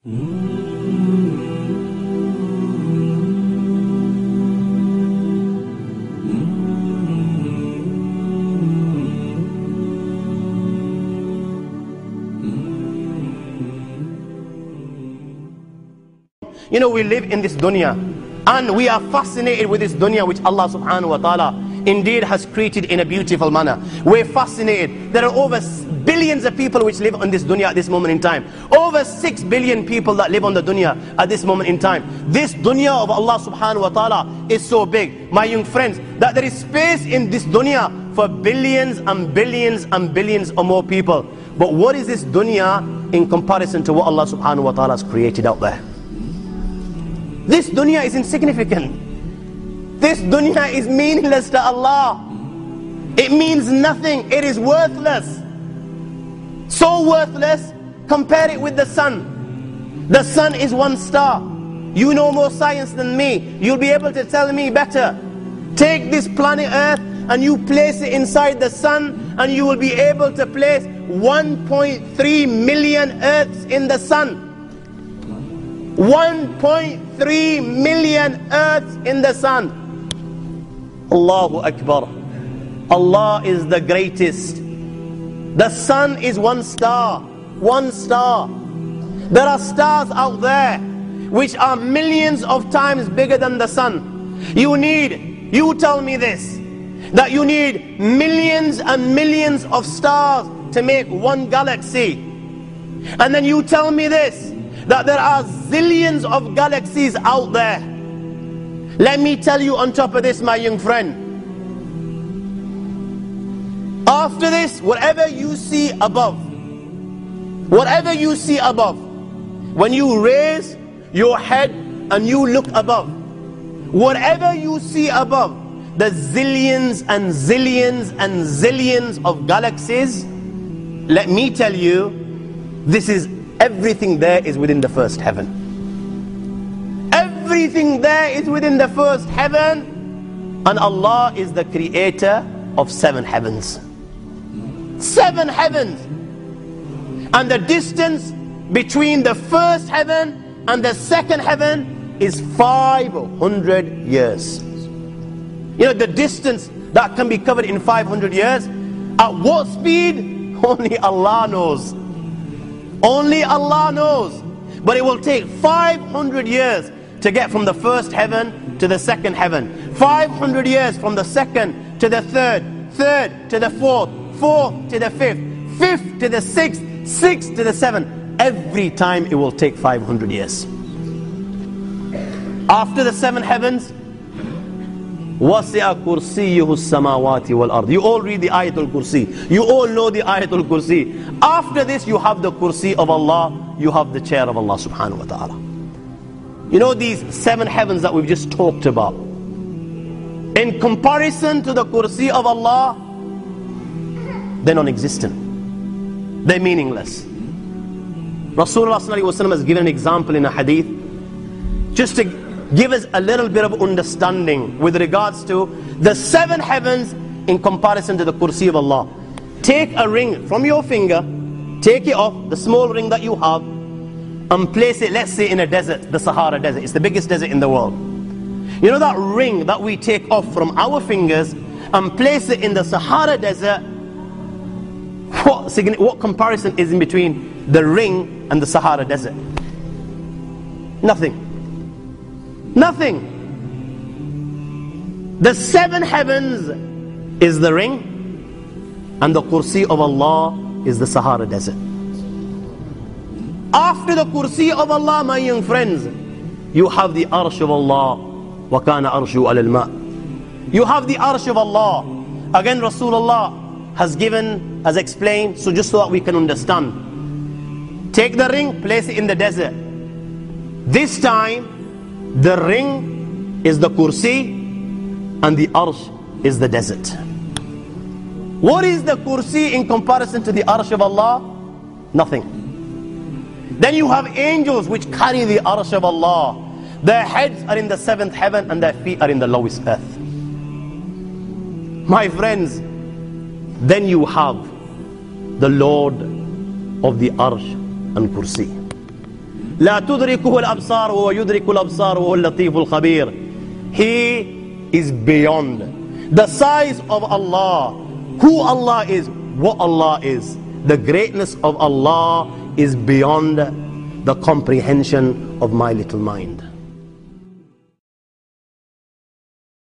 You know, we live in this dunya and we are fascinated with this dunya which Allah subhanahu wa ta'ala indeed has created in a beautiful manner. We're fascinated. There are over billions of people which live on this dunya at this moment in time. Over 6 billion people that live on the dunya at this moment in time. This dunya of Allah subhanahu wa ta'ala is so big, my young friends, that there is space in this dunya for billions and billions and billions or more people. But what is this dunya in comparison to what Allah subhanahu wa ta'ala has created out there? This dunya is insignificant. This dunya is meaningless to Allah. It means nothing. It is worthless. So worthless, compare it with the sun. The sun is one star. You know more science than me. You'll be able to tell me better. Take this planet Earth and you place it inside the sun, and you will be able to place 1.3 million Earths in the sun. 1.3 million Earths in the sun. Allahu Akbar. Allah is the greatest. The sun is one star. One star. There are stars out there which are millions of times bigger than the sun. You tell me this, that you need millions and millions of stars to make one galaxy. And then you tell me this, that there are zillions of galaxies out there. Let me tell you on top of this, my young friend, after this, whatever you see above, when you raise your head and you look above, whatever you see above, the zillions and zillions and zillions of galaxies, let me tell you, everything there is within the first heaven. Everything there is within the first heaven, and Allah is the creator of 7 heavens. 7 heavens. And the distance between the first heaven and the second heaven is 500 years. You know, the distance that can be covered in 500 years, at what speed? Only Allah knows. Only Allah knows. But it will take 500 years to get from the first heaven to the second heaven. 500 years from the second to the third, third to the fourth, fourth to the fifth, fifth to the sixth, sixth to the seventh. Every time it will take 500 years. After the 7 heavens, وَسِعَ كُرْسِيُّهُ السَّمَاوَاتِ وَالْأَرْضِ. You all read the Ayatul Kursi. You all know the Ayatul Kursi. After this, you have the Kursi of Allah. You have the chair of Allah subhanahu wa ta'ala. You know these 7 heavens that we've just talked about, in comparison to the Kursi of Allah, they're non-existent. They're meaningless. Rasulullah sallallahu alaihi wasallam has given an example in a hadith, just to give us a little bit of understanding with regards to the 7 heavens in comparison to the Kursi of Allah. Take a ring from your finger, take it off, the small ring that you have, and place it, let's say, in a desert, the Sahara Desert. It's the biggest desert in the world. You know that ring that we take off from our fingers and place it in the Sahara Desert? What comparison is in between the ring and the Sahara Desert? Nothing. Nothing. The 7 heavens is the ring, and the Kursi of Allah is the Sahara Desert. After the Kursi of Allah, my young friends, you have the Arsh of Allah. وَكَانَ أَرْشُهُ عَلَى الْمَاءِ. You have the Arsh of Allah. Again, Rasulullah has explained, so just so that we can understand. Take the ring, place it in the desert. This time, the ring is the Kursi and the Arsh is the desert. What is the Kursi in comparison to the Arsh of Allah? Nothing. Then you have angels which carry the Arsh of Allah. Their heads are in the 7th heaven and their feet are in the lowest earth. My friends, then you have the Lord of the Arsh and Kursi. لا تدركه الأبصار وهو يدرك الأبصار وهو اللطيف الخبير. He is beyond. The size of Allah, who Allah is, what Allah is, the greatness of Allah is beyond the comprehension of my little mind.